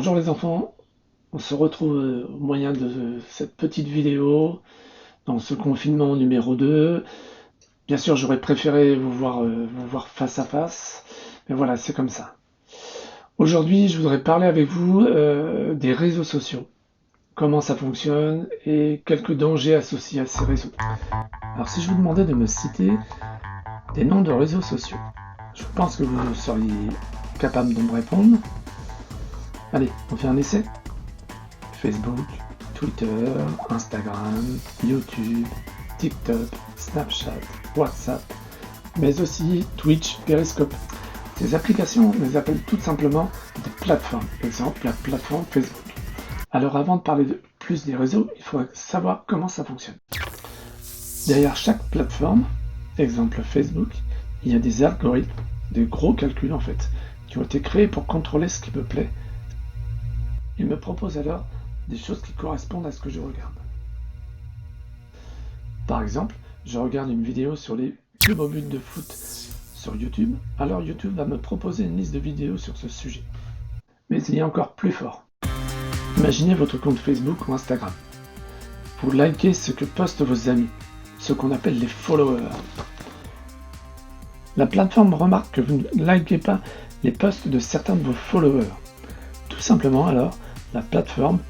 Bonjour les enfants, on se retrouve au moyen de cette petite vidéo dans ce confinement numéro 2. Bien sûr, j'aurais préféré vous voir face à face, mais voilà, c'est comme ça. Aujourd'hui, je voudrais parler avec vous des réseaux sociaux, comment ça fonctionne et quelques dangers associés à ces réseaux. Alors si je vous demandais de me citer des noms de réseaux sociaux, je pense que vous seriez capable de me répondre. Allez, on fait un essai. Facebook, Twitter, Instagram, YouTube, TikTok, Snapchat, WhatsApp, mais aussi Twitch, Periscope. Ces applications, on les appelle tout simplement des plateformes. Exemple, la plateforme Facebook. Alors avant de parler plus des réseaux, il faut savoir comment ça fonctionne. Derrière chaque plateforme, exemple Facebook, il y a des algorithmes, des gros calculs en fait, qui ont été créés pour contrôler ce qui me plaît. Ils me proposent alors des choses qui correspondent à ce que je regarde. Par exemple, je regarde une vidéo sur les plus beaux buts de foot sur YouTube, alors YouTube va me proposer une liste de vidéos sur ce sujet. Mais il y a encore plus fort. Imaginez votre compte Facebook ou Instagram. Vous likez ce que postent vos amis, ce qu'on appelle les followers. La plateforme remarque que vous ne likez pas les posts de certains de vos followers. Tout simplement alors, la plateforme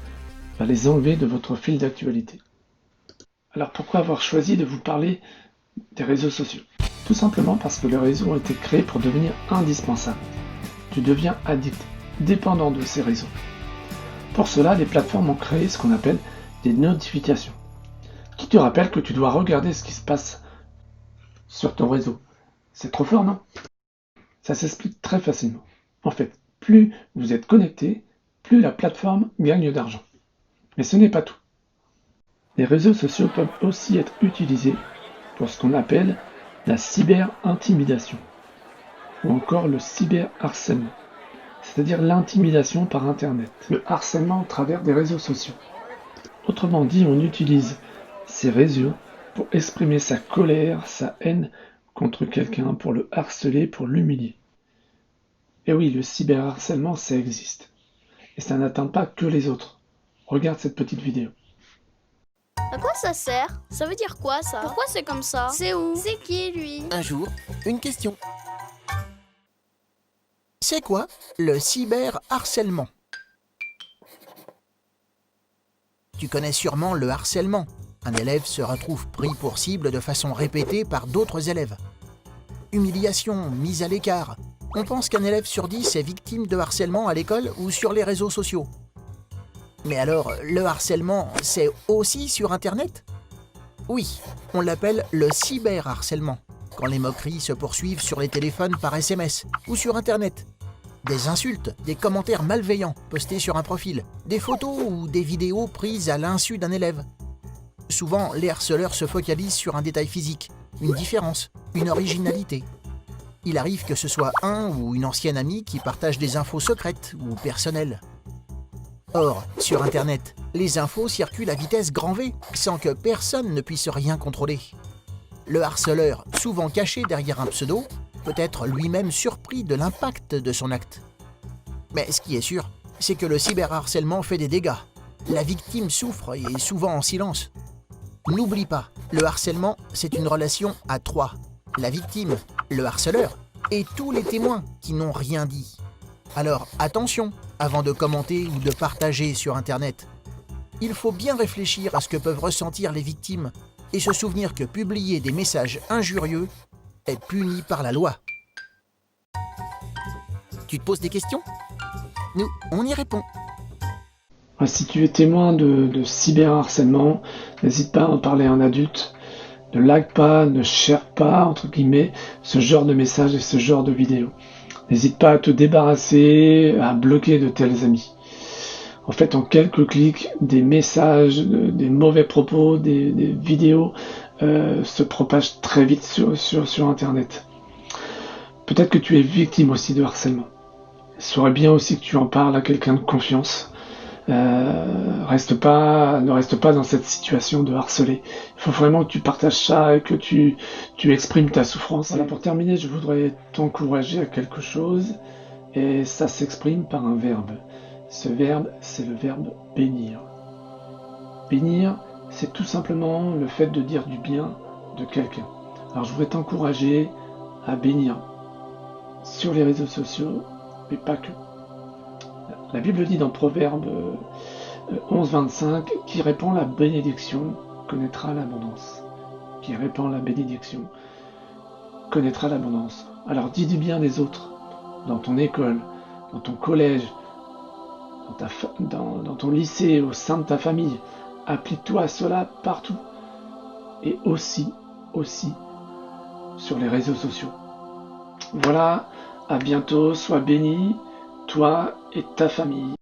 va les enlever de votre fil d'actualité. Alors pourquoi avoir choisi de vous parler des réseaux sociaux? Tout simplement parce que les réseaux ont été créés pour devenir indispensables. Tu deviens addict, dépendant de ces réseaux. Pour cela, les plateformes ont créé ce qu'on appelle des notifications, qui te rappellent que tu dois regarder ce qui se passe sur ton réseau. C'est trop fort, non? Ça s'explique très facilement. En fait, plus vous êtes connecté, plus la plateforme gagne d'argent. Mais ce n'est pas tout. Les réseaux sociaux peuvent aussi être utilisés pour ce qu'on appelle la cyber-intimidation ou encore le cyber-harcèlement, c'est-à-dire l'intimidation par Internet, le harcèlement au travers des réseaux sociaux. Autrement dit, on utilise ces réseaux pour exprimer sa colère, sa haine contre quelqu'un, pour le harceler, pour l'humilier. Et oui, le cyberharcèlement, ça existe. Et ça n'atteint pas que les autres. Regarde cette petite vidéo. À quoi ça sert? Ça veut dire quoi ça? Pourquoi c'est comme ça? C'est où? C'est qui lui? Un jour, une question. C'est quoi le cyberharcèlement? Tu connais sûrement le harcèlement. Un élève se retrouve pris pour cible de façon répétée par d'autres élèves. Humiliation, mise à l'écart. On pense qu'un élève sur 10 est victime de harcèlement à l'école ou sur les réseaux sociaux. Mais alors, le harcèlement, c'est aussi sur Internet? Oui, on l'appelle le cyberharcèlement, quand les moqueries se poursuivent sur les téléphones par SMS ou sur Internet. Des insultes, des commentaires malveillants postés sur un profil, des photos ou des vidéos prises à l'insu d'un élève. Souvent, les harceleurs se focalisent sur un détail physique, une différence, une originalité. Il arrive que ce soit un ou une ancienne amie qui partage des infos secrètes ou personnelles. Or, sur Internet, les infos circulent à vitesse grand V, sans que personne ne puisse rien contrôler. Le harceleur, souvent caché derrière un pseudo, peut être lui-même surpris de l'impact de son acte. Mais ce qui est sûr, c'est que le cyberharcèlement fait des dégâts. La victime souffre et est souvent en silence. N'oublie pas, le harcèlement, c'est une relation à trois. La victime, le harceleur et tous les témoins qui n'ont rien dit. Alors attention, avant de commenter ou de partager sur Internet. Il faut bien réfléchir à ce que peuvent ressentir les victimes et se souvenir que publier des messages injurieux est puni par la loi. Tu te poses des questions? Nous, on y répond. Si tu es témoin de cyberharcèlement, n'hésite pas à en parler à un adulte. Ne like pas, ne share pas, entre guillemets, ce genre de messages et ce genre de vidéos. N'hésite pas à te débarrasser, à bloquer de tels amis. En fait, en quelques clics, des messages, des mauvais propos, des vidéos se propagent très vite sur Internet. Peut-être que tu es victime aussi de harcèlement. Il serait bien aussi que tu en parles à quelqu'un de confiance. Ne reste pas dans cette situation de harceler. Il faut vraiment que tu partages ça et que tu exprimes ta souffrance. Voilà, pour terminer, je voudrais t'encourager à quelque chose, et ça s'exprime par un verbe. Ce verbe, c'est le verbe bénir. Bénir, c'est tout simplement le fait de dire du bien de quelqu'un. Alors je voudrais t'encourager à bénir sur les réseaux sociaux, mais pas que. La Bible dit dans Proverbe 11,25, qui répand la bénédiction connaîtra l'abondance. Qui répand la bénédiction connaîtra l'abondance. Alors dis du bien des autres, dans ton école, dans ton collège, dans ton lycée, au sein de ta famille. Applique-toi à cela partout. Et aussi sur les réseaux sociaux. Voilà, à bientôt, sois béni, toi et ta famille.